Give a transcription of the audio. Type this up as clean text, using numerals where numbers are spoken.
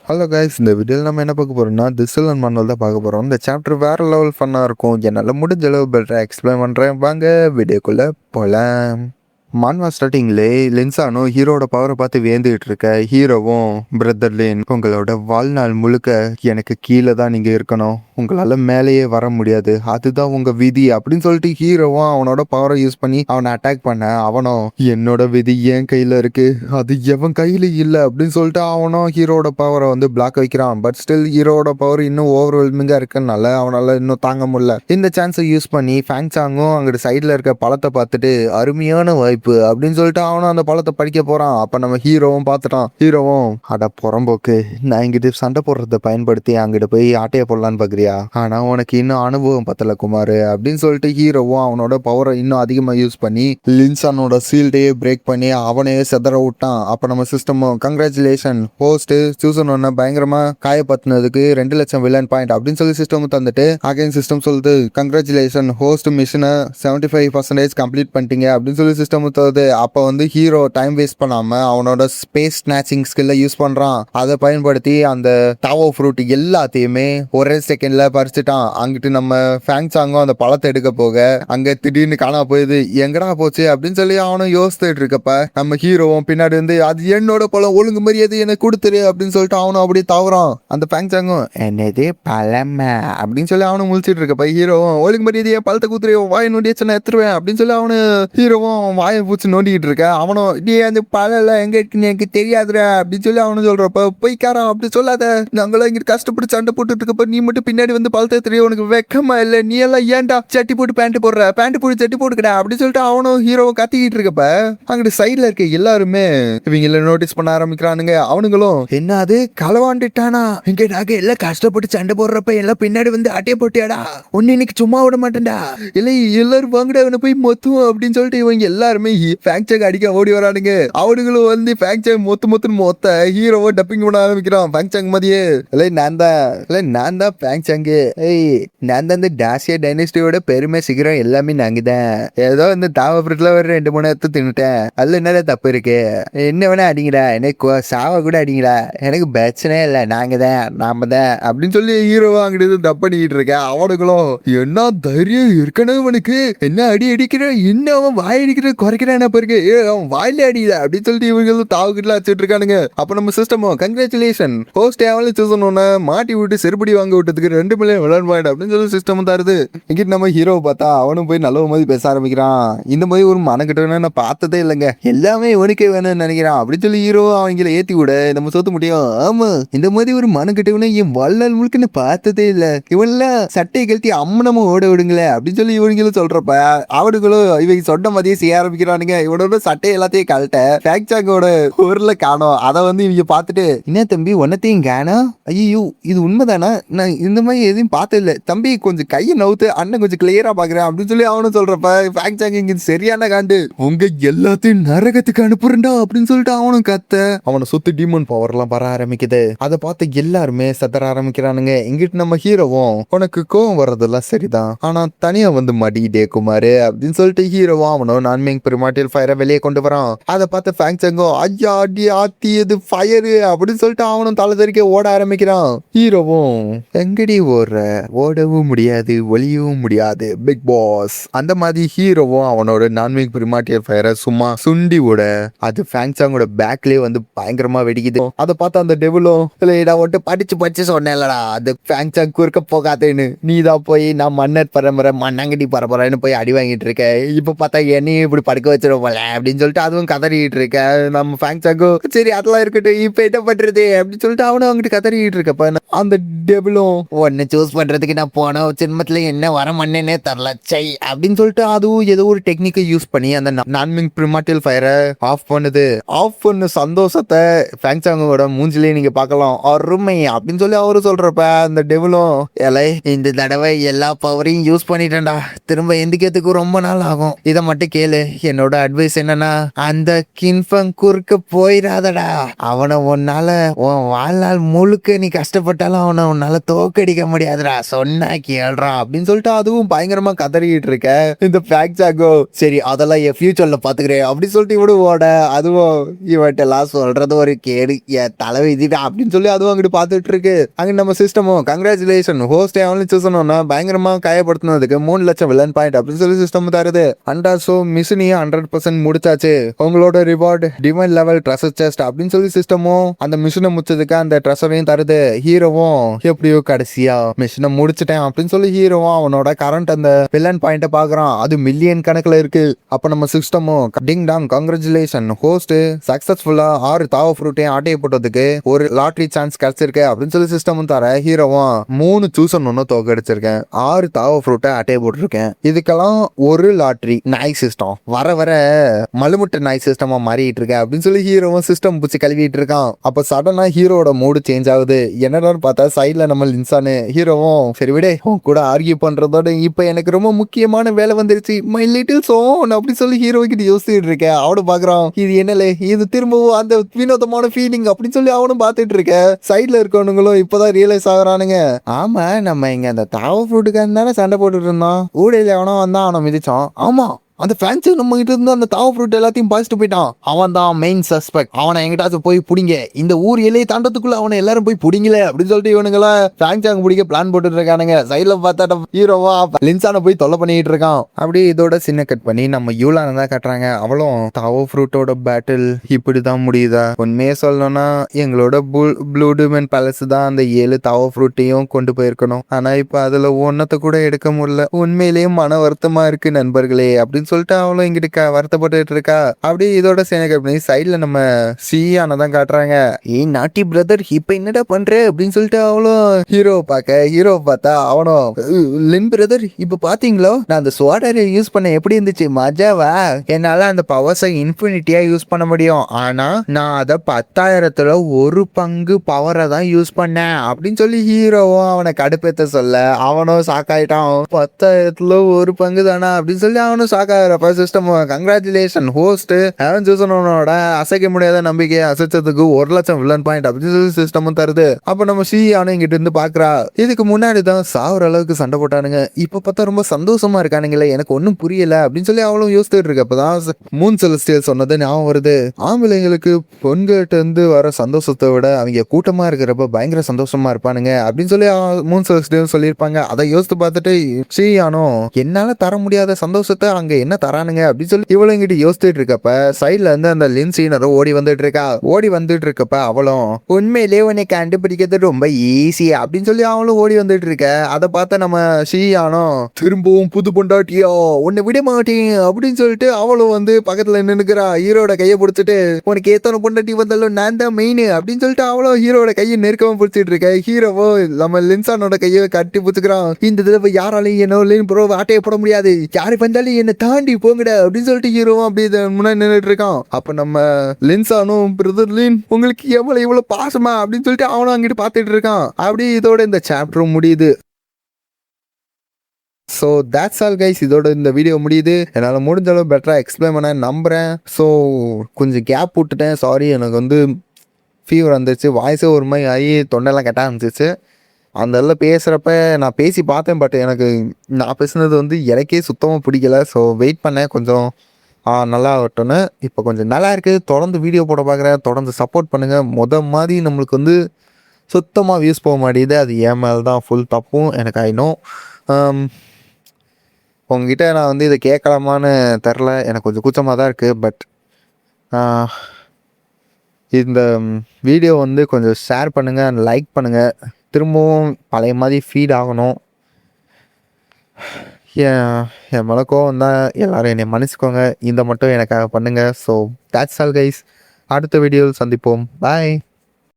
Hello guys, இந்த வீடியோவில் நம்ம என்ன பார்க்க போறோம்னா திஸ் வில்லன் மானுவல் தான் பார்க்க போகிறோம். இந்த சாப்டர் வேறு லெவல் ஃபன்னாக இருக்கும். என்னால் முடிஞ்ச அளவு பெட்டராக எக்ஸ்பிளைன் பண்ணுறேன். வாங்க வீடியோக்குள்ளே போகலாம். மான்வா ஸ்டார்டிங்லே லின்சானும் ஹீரோட பவரை பார்த்து வேந்துகிட்டு இருக்க ஹீரோவும் பிரதர்லின், உங்களோட வாழ்நாள் முழுக்க எனக்கு கீழே தான் நீங்கள் இருக்கணும், உங்களால் மேலேயே வர முடியாது, அதுதான் உங்கள் விதி அப்படின்னு சொல்லிட்டு ஹீரோவும் அவனோட பவரை யூஸ் பண்ணி அவனை அட்டாக் பண்ண அவனும் என்னோட விதி என் கையில் இருக்கு, அது எவன் கையில் இல்லை அப்படின்னு சொல்லிட்டு அவனும் ஹீரோட பவரை வந்து பிளாக் வைக்கிறான். பட் ஸ்டில் ஹீரோட பவர் இன்னும் ஓவர்வெல்மிங்காக இருக்கனால அவனால் இன்னும் தாங்க முடியல. இந்த சான்ஸை யூஸ் பண்ணி ஃபேங்சாங்கும் அங்கிட்டு சைடில் இருக்க பழத்தை பார்த்துட்டு அருமையான வாய்ப்பு அப்படின்னு சொல்லிட்டு அவனும் அந்த பழத்தை படிக்க போறான். அப்ப நம்ம ஹீரோவும் பார்த்துட்டான். ஹீரோவும் அட புறம்போக்கு, நான் இங்கிட்டு சண்டை போடுறத பயன்படுத்தி அங்கிட்டு போய் ஆட்டையை போடலான்னு பாக்குறியா, ஆனா உனக்கு இன்னும் அனுபவம் பத்தல குமார் அப்படின்னு சொல்லிட்டு ஹீரோவும் அவனோட பவரை இன்னும் அதிகமா யூஸ் பண்ணி லின்சானோட சீல்டையே பிரேக் பண்ணி அவனையே செதற விட்டான். அப்ப நம்ம சிஸ்டமும் கங்க்ராச்சுலேஷன் ஹோஸ்ட் சூசன் ஒன்னு பயங்கரமா காயப்பத்தினதுக்கு 2 லட்சம் வில்லன் பாயிண்ட் அப்படின்னு சொல்லி சிஸ்டம் தந்துட்டு அகைன் சிஸ்டம் சொல்லுது கங்க்ராச்சுலேஷன் ஹோஸ்ட் மிஷனை 75% கம்ப்ளீட் பண்ணிட்டீங்க அப்படின்னு சொல்லி சிஸ்டம் தருது. அப்போ வந்து ஹீரோ டைம் வேஸ்ட் பண்ணாம அவனோட ஸ்பேஸ் ஸ்நாச்சிங் ஸ்கில்ல யூஸ் பண்றான். அதை பயன்படுத்தி அந்த டாவோ ஃப்ரூட் எல்லாத்தையுமே ஒரே செகண்ட்ல பறிச்சுட்டான். அங்கிட்டு நம்ம ஃபேங்சாங்கும் அந்த பழத்தை எடுக்க போக அங்க திடீர்னு காணாம போயிடுது. எங்கடா போச்சு அப்படின்னு சொல்லி அவனும் யோசித்துட்டு இருக்கப்ப நம்ம ஹீரோவும் பின்னாடி வந்து அது என்னோட பழம், ஒழுங்கு மரியாதை எனக்கு கொடுத்துரு அப்படின்னு சொல்லிட்டு அவனும் அப்படியே தவறான். அந்த ஃபேங்சாங்கும் என்னது பழம அப்படின்னு சொல்லி அவனும் முழிச்சிட்டு இருக்கப்ப ஹீரோவும் ஒழுங்கு மரியாதையை பழத்தை குத்துரு, வாயை நோண்டிய சொன்ன எத்துருவேன் அப்படின்னு சொல்லி அவனு ஹீரோவும் வாயை பூச்சி நோண்டிக்கிட்டு இருக்க. அவனும் நீ அந்த பழம் எங்க இருக்குன்னு எனக்கு தெரியாதுடா அப்படின்னு சொல்லி அவனும் சொல்றப்ப போய்க்காரன் அப்படி சொல்லாத, நாங்களும் இங்க கஷ்டப்பட்டு சண்டை போட்டுட்டு இருக்கப்ப நீ மட்டும் பின்னாடி வந்து பழத்தை தெரியும், உனக்கு வெக்கமா இல்ல, நீ எல்லாம் ஏன்டா சட்டி போட்டு பேண்ட் போடுற, பேண்ட் போட்டு சட்டி போட்டுக்கடா அப்படின்னு சொல்லிட்டு அவனும் ஹீரோவும் கத்திக்கிட்டு இருக்கப்ப அங்கிட்டு சைட்ல இருக்க எல்லாருமே இவங்கள நோட்டீஸ் பண்ண ஆரம்பிக்கிறானுங்க. அவனுங்களும் என்ன அது களவாண்டுட்டானா, இங்க நாங்க எல்லாம் கஷ்டப்பட்டு சண்டை போடுறப்ப எல்லாம் பின்னாடி வந்து அட்டையை போட்டியாடா, ஒன்னு இன்னைக்கு சும்மா விட மாட்டேன்டா, இல்லை எல்லாரும் வாங்கடா அவனை போய் மொத்துவோம் அப்படின்னு சொல்லிட்டு இவங்க எல்லாருமே ஃபேங்சாங் அடிக்க ஓடி வரானுங்க. அவனுங்களும் வந்து ஃபேங்சாங் மொத்த ஹீரோவை டப்பிங் பண்ண ஆரம்பிக்கிறான். ஃபேங்சாங் மதியே இல்லை நான் தான் ஃபேங்சாங், நான் தான் இந்த டாசியா டைனஸ்டியோட பெருமை சிகரம் எல்லாமே நாங்க தான், ஏதோ இந்த தாவப்பட்டுல ஒரு 2-3 எடுத்து தின்னுட்டேன், அதுல என்னடா தப்பு இருக்கு, என்ன வேணா அடிங்கடா, எனக்கு சாவ கூட அடிங்கடா, எனக்கு பிரச்சனை இல்லை, நாம தான் அப்படின்னு சொல்லி ஹீரோவா அங்கிட்டு டப் பண்ணிக்கிட்டு இருக்கேன். அவனுங்களும் என்ன தைரியம் இருக்கணும் இவனுக்கு, என்ன அடி அடிக்கிற, என்ன அவன் வாய் அடிக்கிற குறைக்கிறான் பாருங்க, அவன் வாயில அடிக்கல அப்படின்னு சொல்லிட்டு இவங்களும் தாவுக்கிட்டு வச்சுட்டு இருக்கானுங்க. அப்ப நம்ம சிஸ்டமும் கங்க்ராச்சுலேஷன் ஹோஸ்ட் அவளும் சூசன் ஒன்னு மாட்டி விட்டு செருப்படி வாங்க விட்டதுக்கு 2 மில்லியன் விளையாட பாயிண்ட் அப்படின்னு சொல்லி சிஸ்டம் தருது. இங்கிட்டு நம்ம ஹீரோவை பார்த்தா அவனும் போய் நல்ல மாதிரி பேச ஆரம்பிக்கிறான். இந்த மாதிரி ஒரு மனக்கிட்ட நான் பார்த்ததே இல்லைங்க, எல்லாமே இவனுக்கே வேணும்னு நினைக்கிறான் அப்படின்னு சொல்லி ஹீரோ அவங்கள ஏத்தி விட நம்ம சொத்த முடியும். ஆமா, இந்த மாதிரி ஒரு மனக்கிட்டவனை என் வாழ்நாள் முழுக்க பார்த்ததே இல்லை, இவனெல்லாம் சட்டையை கழட்டி அம்மனமா ஓட விடுங்களேன் அப்படின்னு சொல்லி இவங்களும் சொல்றப்ப அவனுங்களும் இவங்க சொன்ன மாதிரியே செய்ய ஆரம்பிக்கிறானுங்க. இவனோட சட்டை எல்லாத்தையும் கழட்ட ஃபேங்சாங்கோட ஊர்ல காணோம். அதை வந்து இவங்க பார்த்துட்டு என்ன தம்பி ஒன்னத்தையும் காணோம், ஐயோ இது உண்மைதானா, நான் இந்த மாதிரி எதையும் பார்த்தது இல்லை தம்பி, கொஞ்சம் கையை நவுத்து அண்ணன் கொஞ்சம் கிளியரா பாக்குறேன் அப்படின்னு சொல்லி அவனும் சொல்றப்ப ஃபேங்சாங் இங்க சரியான காண்டு, உங்க எல்லாத்தையும் நரகத்துக்கு அனுப்புறா அப்படின்னு சொல்லிட்டு அவனும் கத்த அவனை சுத்தி டீமன் பவர் எல்லாம் வர ஆரம்பிக்குது. அதை பார்த்து எல்லாருமே சத்தர ஆரம்பிக்கிறானுங்க. இங்கிட்டு நம்ம ஹீரோவும் உனக்கு கோவம் வர்றதெல்லாம் சரிதான், ஆனா தனியா வந்து மடிடே குமாரு அப்படின்னு சொல்லிட்டு ஹீரோவும் அவனும் நான்மேங் பெருமாட்டில் ஃபயரை வெளியே கொண்டு வரான். அதை பார்த்து ஃபேங்சாங்கோ ஐயா அடி ஆத்தி இது ஃபயரு அப்படின்னு சொல்லிட்டு அவனும் தலை தெறிக்க ஓட ஆரம்பிக்கிறான். ஹீரோவும் எங்கடி ஓடவும் முடியாது ஒளியவும் முடியாது பிக் பாஸ், அந்த மாதிரி ஹீரோவும் அவனோட நான்மேங் பெருமாட்டியல் ஃபயரை சும்மா சுண்டி விட அது ஃபேங்சாங்கோட பேக்லயே வந்து பயங்கரமா வெடிக்குது. அதை பார்த்து அந்த டெவிலும் இல்லடா ஒட்டு படிச்சு சொன்னேன்லடா அது ஃபேங்சாங் குறுக்க போகாதேன்னு, நீ தான் போய் நான் மன்னர் பரம்பரை மண்ணாங்கட்டி பரம்பரைன்னு போய் அடி வாங்கிட்டு இருக்க, இப்ப பார்த்தா என்னையும் இப்படி படுக்க வச்சிருவோம் அப்படின்னு சொல்லிட்டு அதுவும் கதறிட்டு இருக்க. நம்ம ஃபேங்சாங்கோ சரி அதெல்லாம் இருக்கட்டும் இப்ப என்ன பண்றது அப்படின்னு சொல்லிட்டு அவனும் அங்கிட்டு கதறிட்டு இருக்கப்ப அந்த டெபிளும் ஒன்னு சூஸ் பண்றதுக்கு நான் போன சின்மத்துல என்ன வர மண்ணே தரல சை அப்படின்னு சொல்லிட்டு அதுவும் ஏதோ ஒரு டெக்னிக்கை யூஸ் பண்ணி அந்த நான்மிங் பிரிமாட்டில் ஃபயரை ஆஃப் பண்ணுது. ஆஃப் பண்ண சந்தோஷத்தை ஃபேங்சாங்கோட மூஞ்சிலேயே நீங்க பார்க்கலாம். அருமை அப்படின்னு சொல்லி அவரு சொல்றப்ப அந்த டெவிலும் ஏலை இந்த தடவை எல்லா பவரையும் யூஸ் பண்ணிட்டேன்டா, திரும்ப எந்திக்கிறதுக்கு ரொம்ப நாள் ஆகும், இதை மட்டும் கேளு, என்னோட அட்வைஸ் என்னன்னா, அந்த கின்ஃபங் குறுக்க போயிடாதடா. அவனை உன்னால உன் வாழ்நாள் முழுக்க நீ கஷ்டப்பட்டாலும் அவனை உன்னால தோக்கடிக்க முடியாதுடா. சொன்னா கேள்றா அப்படின்னு சொல்லிட்டு அதுவும் பயங்கரமா கதறிக்கிட்டு இருக்க. இந்த ஃபேக்ட் ஜாக்கோ சரி அதெல்லாம் என் ஃபியூச்சர்ல பாத்துக்கிறேன் அப்படின்னு சொல்லிட்டு விடுவோட. அதுவும் இவன்ட்ட எல்லாம் சொல்றது ஒரு கேடு, என் தலைவிதிடா அப்படின்னு சொல்லி அதுவும் அங்கிட்டு பாத்துட்டு இருக்கு. அங்க நம்ம சிஸ்டமும் கங்க்ராச்சுலேஷன் ஹோஸ்ட் அவனு சூஸ் பண்ணோம்னா பயங்கரமா காயப்படுத்தினதுக்கு 3 லட்சம் வில்லன் பாயிண்ட் அப்படின்னு சொல்லி சிஸ்டம் தருது. அண்ட் ஆல்சோ மிஷனையும் 100% முடிச்சாச்சு. உங்களோட reward divine level treasure chest அப்படின்னு சொல்லி சிஸ்டமும் அந்த மிஷனை முடிச்சதுக்கு அந்த ட்ரெஷரையும் தருது. ஹீரோவும் எப்படியோ கடைசியா மிஷனை முடிச்சிட்டேன் அப்படின்னு சொல்லி ஹீரோவும் அவனோட கரண்ட் அந்த வில்லன் பாயிண்ட பாக்குறான். அது மில்லியன் கணக்குல இருக்கு. அப்ப நம்ம சிஸ்டமும் டிங் டாங் கங்க்ராச்சுலேஷன் ஹோஸ்ட் சக்சஸ்ஃபுல்லா 6 தாவ ஃப்ரூட்டையும் ஆட்டையை போட்டதுக்கு ஒரு லாட்டரி சான்ஸ் கிடைச்சிருக்கு அப்படின்னு சொல்லி சிஸ்டமும் தர. ஹீரோவும் 3 சூசன் ஒன்னு தோக்கடிச்சிருக்கேன், 6 தாவ ஃப்ரூட்டை ஆட்டையை போட்டிருக்கேன், இதுக்கெல்லாம் ஒரு லாட்டரி நாய் சிஸ்டம் வர வர மலுமுட்டை நாய் சிஸ்டமா மாறிட்டு இருக்க அப்படின்னு சொல்லி ஹீரோவும் சிஸ்டம் பூச்சி கழுவிட்டு இருக்கான். அப்ப சடனா ஹீரோட மூடு சேஞ்ச் ஆகுது. என்னடான்னு பார்த்தா சைட்ல நம்ம லின்சானு. ஹீரோவும் சரி விட உன் கூட ஆர்கியூ பண்றதோட இப்ப எனக்கு ரொம்ப முக்கியமான வேலை வந்துருச்சு மை லிட்டில் சோன் அப்படி சொல்லி ஹீரோ கிட்ட யோசிச்சுட்டு இருக்கேன். அவனு பாக்குறான் இது என்னலே இது திரும்பவும் அந்த வினோதமான ஃபீலிங் அப்படின்னு சொல்லி அவனும் பார்த்துட்டு இருக்க. சைட்ல இருக்கவனுங்களும் இப்பதான் ரியலைஸ் ஆகுறானுங்க. ஆமா நம்ம இங்க அந்த தாவ ஃப்ரூட்டுக்கு தானே சண்டை போட்டுட்டு இருந்தோம், ஊடையில எவனோ வந்தா அவனை மிதிச்சான். ஆமா அந்த ஃபேன்ஸு நம்ம கிட்ட இருந்து அந்த தாவ ஃப்ரூட் எல்லாத்தையும் பாய்ச்சிட்டு போயிட்டான். அவன் தான் மெயின் சஸ்பெக்ட். அவனை எங்கிட்டாச்சும் போய் பிடிங்க, இந்த ஊர் எல்லையை தாண்டத்துக்குள்ள அவனை எல்லாரும் போய் பிடிங்கல அப்படின்னு சொல்லிட்டு இவனுங்களா ஃபேங்சாங் பிடிக்க பிளான் போட்டுட்டு இருக்கானுங்க. சைட்ல பார்த்தா ஹீரோவா லின்சானை போய் தொல்லை பண்ணிட்டு இருக்கான். அப்படியே இதோட சின்ன கட் பண்ணி நம்ம யூலான தான் கட்டுறாங்க. அவளும் தாவ ஃப்ரூட்டோட பேட்டில் இப்படிதான் முடியுதா? உண்மையே சொல்லணும்னா எங்களோட ப்ளூ டிமன் பேலஸ் தான் அந்த 7 தாவ ஃப்ரூட்டையும் கொண்டு போயிருக்கணும். ஆனா இப்ப அதுல ஒன்னத்தை கூட எடுக்க முடியல. உண்மையிலேயே மன வருத்தமா இருக்கு நண்பர்களே அப்படின்னு சொல்லிட்டு அவளும் இங்கிட்டு வருத்தப்பட்டு இருக்கா. அப்படியே இதோட சேனை பண்ணி சைட்ல நம்ம சியானை தான் காட்டுறாங்க. ஏய் நாட்டி பிரதர் இப்ப என்னடா பண்ற அப்படின்னு சொல்லிட்டு அவளும் ஹீரோ பார்த்தா அவனும் லின் பிரதர் இப்ப பாத்தீங்களோ நான் அந்த ஸ்வாடரை யூஸ் பண்ண எப்படி இருந்துச்சு மஜாவா? என்னால அந்த பவர்ஸை இன்ஃபினிட்டியா யூஸ் பண்ண முடியும், ஆனா நான் அதை 10,000த்துல ஒரு பங்கு பவரை தான் யூஸ் பண்ணேன் அப்படின்னு சொல்லி ஹீரோவும் அவனை கடுப்பேத்த சொல்ல அவனும் சாக்காயிட்டான். 10,000த்துல ஒரு பங்கு தானா அப்படின்னு சொல்லி அவனும் சாக்க சிஸ்டம் கங்க்ராச்சுலேஷன் ஹோஸ்ட் அவன் சூசனோட அசைக்க முடியாத நம்பிக்கை அசைச்சதுக்கு 1 லட்சம் வில்லன் பாயிண்ட் அப்படின்னு சொல்லி சிஸ்டமும் தருது. அப்ப நம்ம சியானும் இங்கிட்ட இருந்து பாக்குறா. இதுக்கு முன்னாடி தான் சாவுற அளவுக்கு சண்டை போட்டானுங்க, இப்ப பார்த்தா ரொம்ப சந்தோஷமா இருக்கானுங்களே, எனக்கு ஒன்னும் புரியல அப்படின்னு சொல்லி அவளும் யோசிச்சுட்டு இருக்க. அப்பதான் மூன் செலஸ்டியல் சொன்னது ஞாபகம் வருது. ஆம்பளைங்களுக்கு பொண்கிட்ட இருந்து வர சந்தோஷத்தை விட அவங்க கூட்டமா இருக்கிறப்ப பயங்கர சந்தோஷமா இருப்பானுங்க அப்படின்னு சொல்லி மூன் செலஸ்டியல் சொல்லியிருப்பாங்க. அதை யோசித்து பார்த்துட்டு சியானும் என்னால தர முடியாத சந்தோஷத்தை அங்க என்ன தரானுங்க அப்படின்னு சொல்லி இவளும் இங்கிட்ட யோசிச்சுட்டு இருக்கப்ப சைட்ல இருந்து அந்த லின்சீனரும் ஓடி வந்துட்டு இருக்கப்ப அவளும் உண்மையிலே உன்னை கண்டுபிடிக்கிறது ரொம்ப ஈஸி அப்படின்னு சொல்லி அவளும் ஓடி வந்துட்டு இருக்க. அதை பார்த்த நம்ம ஷியானும் திரும்பவும் புது பொண்டாட்டியோ உன்னை விட மாட்டேன் அப்படின்னு சொல்லிட்டு அவளும் வந்து பக்கத்துல நின்னுக்கிறா. ஹீரோட கையை பிடிச்சிட்டு உனக்கு எத்தனை பொண்டாட்டி வந்தாலும் நான் தான் மெயின் அப்படின்னு சொல்லிட்டு அவளும் ஹீரோட கையை நெருக்கமா பிடிச்சிட்டு இருக்க. ஹீரோவோ நம்ம லின்சானோட கையை கட்டி பிடிச்சுக்கிறான். இந்த தடவை யாராலையும் என்ன லின் ப்ரோ ஆட்டையை போட முடியாது, யாரு வந்தாலும் என்ன தாண்டி போங்கடா அப்படின்னு சொல்லிட்டு ஹீரோவும் அப்படியே முன்னாடி நின்றுட்டு இருக்கான். அப்ப நம்ம லின்சானும் பிரதர் லின் உங்களுக்கு எவ்வளவு பாசமா அப்படின்னு சொல்லிட்டு அவனும் அங்கிட்டு பார்த்துட்டு இருக்கான். அப்படியே இதோட இந்த சாப்டரும் முடியுது. ஸோ தேட்ஸ் ஆல் கைஸ், இதோட இந்த வீடியோ முடியுது. என்னால் முடிஞ்ச அளவு பெட்டராக எக்ஸ்பிளைன் பண்ண நம்புகிறேன். ஸோ கொஞ்சம் கேப் விட்டுட்டேன், சாரி. எனக்கு வந்து ஃபீவர் வந்துருச்சு, வாய்ஸே ஒரு மாதிரி ஆகி தொண்டெல்லாம் கெட்ட ஆரம்பிச்சிச்சு. அந்த இதில் பேசுகிறப்ப நான் பேசி பார்த்தேன், பட் எனக்கு நான் பேசுனது வந்து எனக்கே சுத்தமாக பிடிக்கல. ஸோ வெயிட் பண்ணேன் கொஞ்சம் நல்லா ஆகட்டும்னு. இப்போ கொஞ்சம் நல்லா இருக்குது, தொடர்ந்து வீடியோ போட பார்க்குறேன், தொடர்ந்து சப்போர்ட் பண்ணுங்கள். மாதிரி நம்மளுக்கு வந்து சுத்தமாக வியூஸ் போக மாட்டேங்குது, அது என் மேலே தான் ஃபுல் தப்பும் எனக்கு ஆயிடும். உங்ககிட்ட நான் வந்து இதை கேட்கலாமான்னு தெரில, எனக்கு கொஞ்சம் கூச்சமாக தான் இருக்குது. பட் இந்த வீடியோ வந்து கொஞ்சம் ஷேர் பண்ணுங்கள், லைக் பண்ணுங்கள். திரும்பவும் பழைய மாதிரி ஃபீட் ஆகணும். என் மேலே கோவம் தான், எல்லோரும் என்னை மன்னிச்சுக்கோங்க. இதை மட்டும் எனக்காக பண்ணுங்கள். ஸோ தேட்ஸ் ஆல் கைஸ், அடுத்த வீடியோவில் சந்திப்போம். பாய்.